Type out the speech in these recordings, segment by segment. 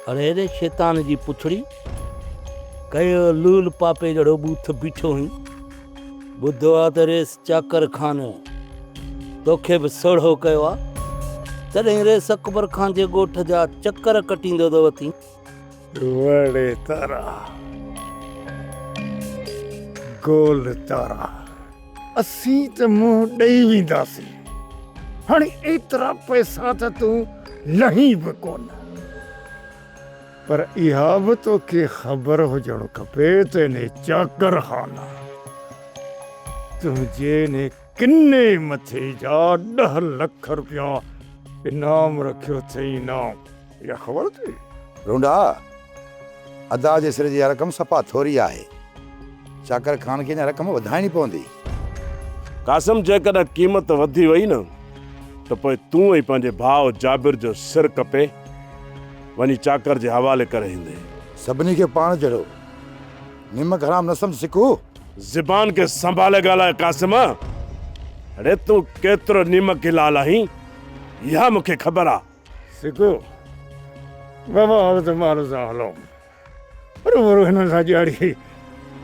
अरे रे शैतान जी पुछड़ी कयो लूल पापे जड़ो बूथ बीठो हुई बुधो आ त रेस चाकर खान तोखे बि सोढ़ो कयो आहे तॾहिं रेस अकबर खान जे ॻोठ जा चकर कटींदो थो वठी वड़े तारा गोल तारा असीं त मुंहुं ॾेई वेंदासीं हाणे एतिरा पैसा त तूं लही बि कोन पर इहा बि तोखे ख़बर हुजणु खपे त इन चाकर खाना तुंहिंजे ने किन्ने मथे जा 10 लख रुपया इनाम रखियो अथई इनाम इहा ख़बर अथई रूंडा अदा जे सिर जी रक़म सफ़ा थोरी आहे चाकर खान खे हिन रक़म वधाइणी पवंदी कासिम जेकॾहिं क़ीमत वधी वई न त पोइ तूं ई पंहिंजे भाउ जाबिर जो सिर कपे वञी चाकर जे हवाले करे ईंदे सभिनी खे पाण जहिड़ो निमक हराम न सम्झ सिकू ज़बान खे संभाले ॻाल्हाए कासिम अरे तूं केतिरो नीमक लाल आहीं इहा मूंखे ख़बर आहे सिकू बाबा हाल त माल सां हलो बरोबरु हिन सां ॾियारी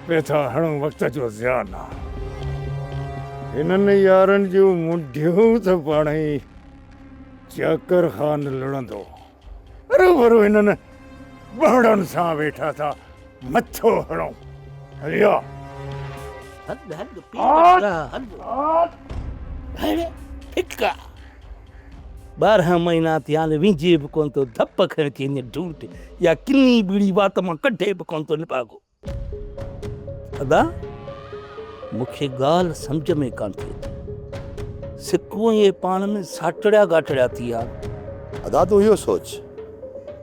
पैसा हणो वक़्त जो ज़ियान आहे हिननि यारनि जूं मुंडियूं त पाण ई चाकर खान लड़ंदो बरोबरु हिननि ॿारनि सां वेठा था मथो हणो हलिया हद हद पीड़ा हद अरे फिका 12 महीना थी हाणे विझे बि कोन थो धप खणी थी वञे ढूंढ या किनी बीड़ी वात मां कढे बि कोन थो निभागो अदा मूंखे ॻाल्हि सम्झ में कान थिए सिकूअ जे पाण में साटड़िया गाठड़िया थी विया अदा तूं इहो सोच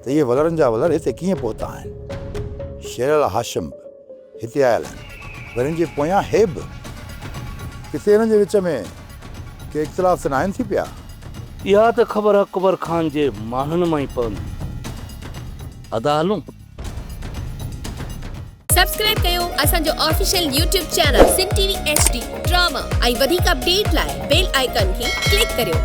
त इहे वलरनि जा वलर हिते कीअं पहुता आहिनि शेर हाशिम हिते आयल आहिनि पर हिन जे पोयां हे बि किथे हिननि जे विच में के इख़्तिलाफ़ त न आहिनि थी पिया इहा त ख़बर अकबर खान जे माण्हुनि मां ई पवंदी अदा हलूं सब्सक्राइब कयो असांजो official YouTube channel Singh TV HD drama ऐं वधीक अपडेट लाइ बेल आइकन खे क्लिक करियो।